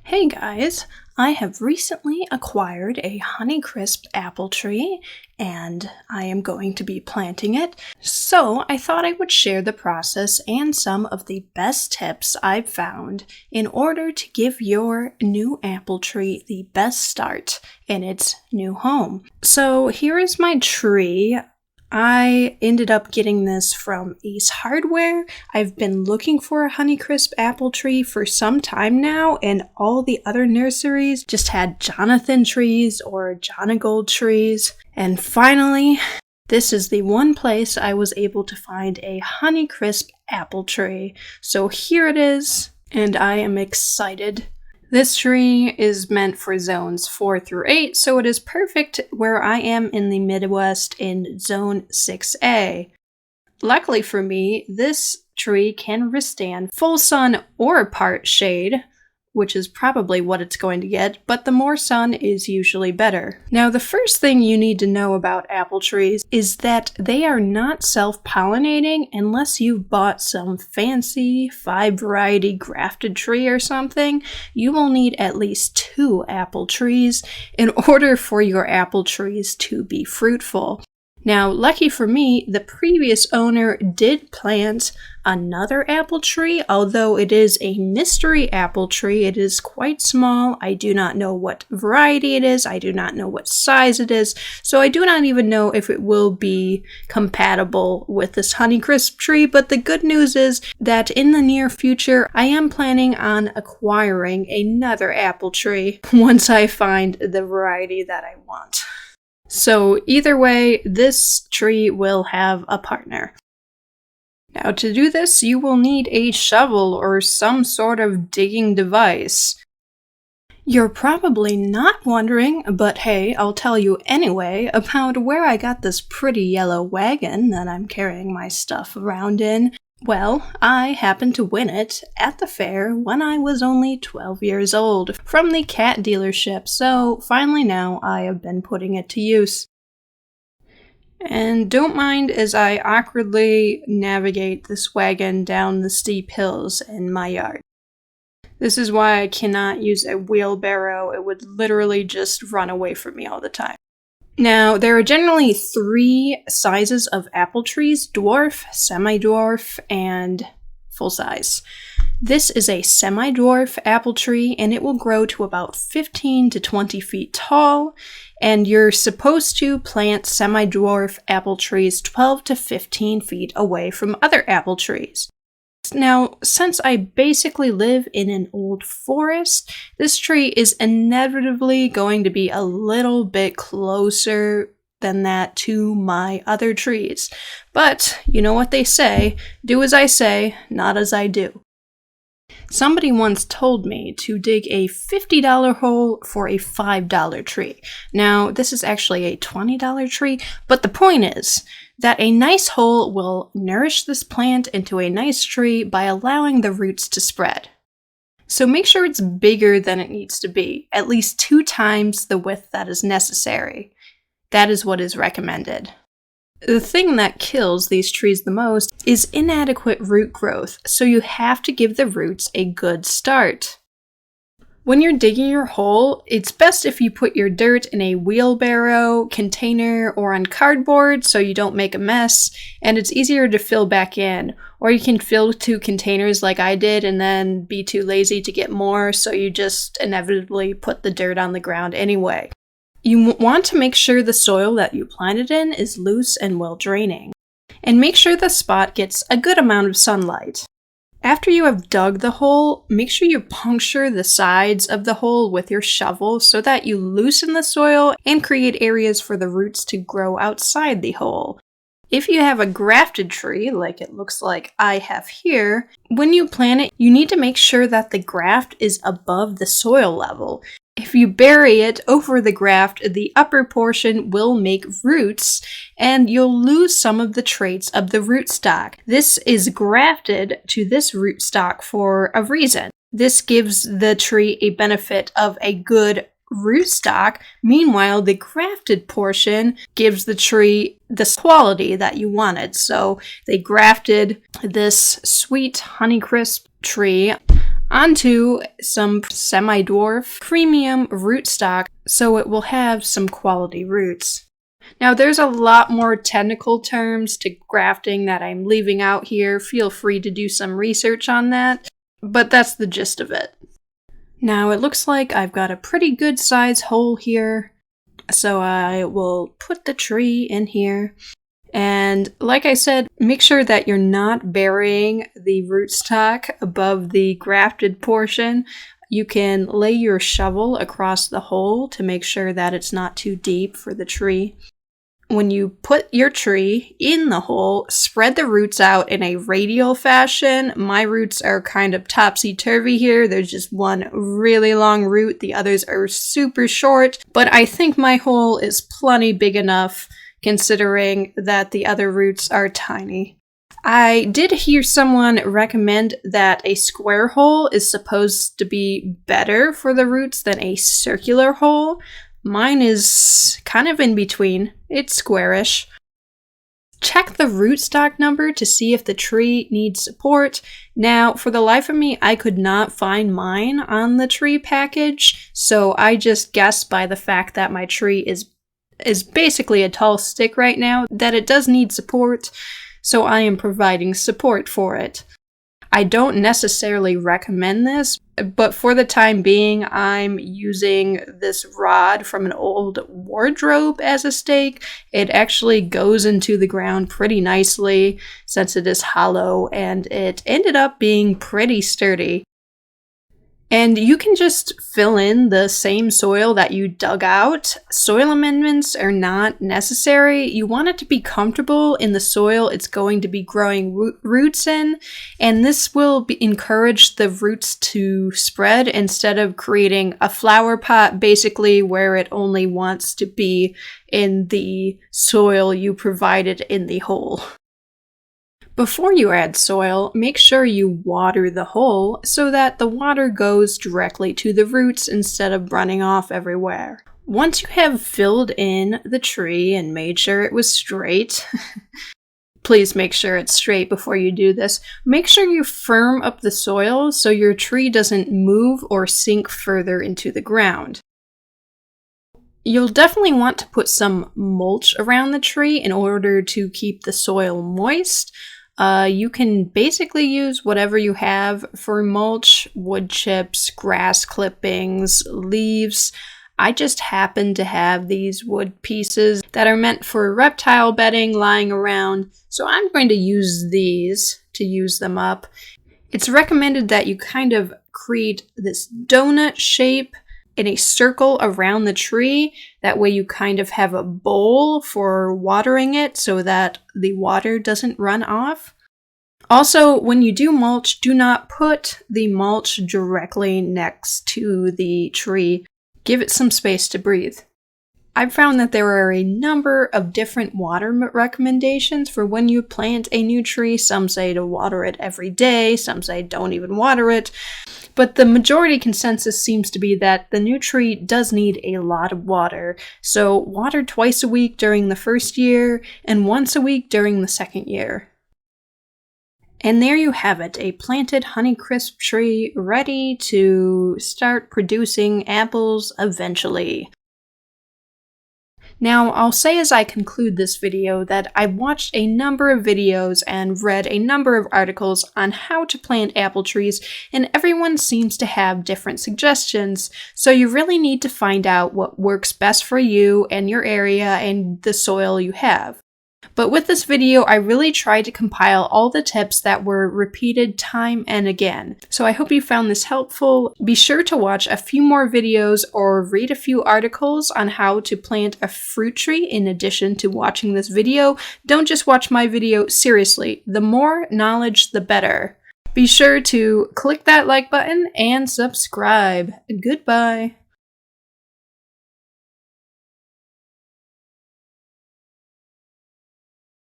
Hey guys, I have recently acquired a honeycrisp apple tree and I am going to be planting it. So I thought I would share the process and some of the best tips I've found in order to give your new apple tree the best start in its new home. So here is my tree. I ended up getting this from Ace Hardware. I've been looking for a honeycrisp apple tree for some time now, and all the other nurseries just had Jonathan trees or Jonagold trees. And finally, this is the one place I was able to find a honeycrisp apple tree. So here it is, and I am excited. This tree is meant for zones 4 through 8, so it is perfect where I am in the Midwest in zone 6A. Luckily for me, this tree can withstand full sun or part shade, which is probably what it's going to get, but the more sun is usually better. Now, the first thing you need to know about apple trees is that they are not self-pollinating unless you've bought some fancy 5-variety grafted tree or something. You will need at least 2 apple trees in order for your apple trees to be fruitful. Now, lucky for me, the previous owner did plant another apple tree, although it is a mystery apple tree. It is quite small. I do not know what variety it is. I do not know what size it is. So I do not even know if it will be compatible with this honeycrisp tree. But the good news is that in the near future, I am planning on acquiring another apple tree once I find the variety that I want. So either way, this tree will have a partner. Now to do this, you will need a shovel or some sort of digging device. You're probably not wondering, but hey, I'll tell you anyway, about where I got this pretty yellow wagon that I'm carrying my stuff around in. Well, I happened to win it at the fair when I was only 12 years old from the cat dealership, so finally now I have been putting it to use. And don't mind as I awkwardly navigate this wagon down the steep hills in my yard. This is why I cannot use a wheelbarrow. It would literally just run away from me all the time. Now, there are generally 3 sizes of apple trees: dwarf, semi-dwarf, and full size. This is a semi-dwarf apple tree, and it will grow to about 15 to 20 feet tall, and you're supposed to plant semi-dwarf apple trees 12 to 15 feet away from other apple trees. Now, since I basically live in an old forest, this tree is inevitably going to be a little bit closer than that to my other trees. But you know what they say, do as I say, not as I do. Somebody once told me to dig a $50 hole for a $5 tree. Now, this is actually a $20 tree, but the point is that a nice hole will nourish this plant into a nice tree by allowing the roots to spread. So make sure it's bigger than it needs to be, at least 2 times the width that is necessary. That is what is recommended. The thing that kills these trees the most is inadequate root growth, so you have to give the roots a good start. When you're digging your hole, it's best if you put your dirt in a wheelbarrow, container, or on cardboard so you don't make a mess, and it's easier to fill back in. Or you can fill 2 containers like I did and then be too lazy to get more, so you just inevitably put the dirt on the ground anyway. You want to make sure the soil that you planted in is loose and well draining, and make sure the spot gets a good amount of sunlight. After you have dug the hole, make sure you puncture the sides of the hole with your shovel so that you loosen the soil and create areas for the roots to grow outside the hole. If you have a grafted tree, like it looks like I have here, when you plant it, you need to make sure that the graft is above the soil level. If you bury it over the graft, the upper portion will make roots, and you'll lose some of the traits of the rootstock. This is grafted to this rootstock for a reason. This gives the tree a benefit of a good rootstock. Meanwhile, the grafted portion gives the tree the quality that you wanted. So they grafted this sweet honeycrisp tree onto some semi-dwarf premium rootstock so it will have some quality roots. Now there's a lot more technical terms to grafting that I'm leaving out here. Feel free to do some research on that, but that's the gist of it. Now it looks like I've got a pretty good size hole here, so I will put the tree in here. And like I said, make sure that you're not burying the rootstock above the grafted portion. You can lay your shovel across the hole to make sure that it's not too deep for the tree. When you put your tree in the hole, spread the roots out in a radial fashion. My roots are kind of topsy-turvy here. There's just one really long root. The others are super short. But I think my hole is plenty big enough considering that the other roots are tiny. I did hear someone recommend that a square hole is supposed to be better for the roots than a circular hole. Mine is kind of in between. It's squarish. Check the rootstock number to see if the tree needs support. Now, for the life of me, I could not find mine on the tree package, so I just guessed by the fact that my tree is basically a tall stick right now that it does need support, so I am providing support for it. I don't necessarily recommend this, but for the time being, I'm using this rod from an old wardrobe as a stake. It actually goes into the ground pretty nicely since it is hollow, and it ended up being pretty sturdy. And you can just fill in the same soil that you dug out. Soil amendments are not necessary. You want it to be comfortable in the soil it's going to be growing roots in, and this will encourage the roots to spread instead of creating a flower pot basically where it only wants to be in the soil you provided in the hole. Before you add soil, make sure you water the hole so that the water goes directly to the roots instead of running off everywhere. Once you have filled in the tree and made sure it was straight, please make sure it's straight before you do this, make sure you firm up the soil so your tree doesn't move or sink further into the ground. You'll definitely want to put some mulch around the tree in order to keep the soil moist. You can basically use whatever you have for mulch: wood chips, grass clippings, leaves. I just happen to have these wood pieces that are meant for reptile bedding lying around, so I'm going to use these to use them up. It's recommended that you kind of create this donut shape in a circle around the tree. That way you kind of have a bowl for watering it so that the water doesn't run off. Also, when you do mulch, do not put the mulch directly next to the tree. Give it some space to breathe. I've found that there are a number of different water recommendations for when you plant a new tree. Some say to water it every day, some say don't even water it. But the majority consensus seems to be that the new tree does need a lot of water. So water twice a week during the first year and once a week during the second year. And there you have it, a planted honeycrisp tree ready to start producing apples eventually. Now, I'll say as I conclude this video that I've watched a number of videos and read a number of articles on how to plant apple trees, and everyone seems to have different suggestions, so you really need to find out what works best for you and your area and the soil you have. But with this video, I really tried to compile all the tips that were repeated time and again. So I hope you found this helpful. Be sure to watch a few more videos or read a few articles on how to plant a fruit tree in addition to watching this video. Don't just watch my video, seriously. The more knowledge, the better. Be sure to click that like button and subscribe. Goodbye.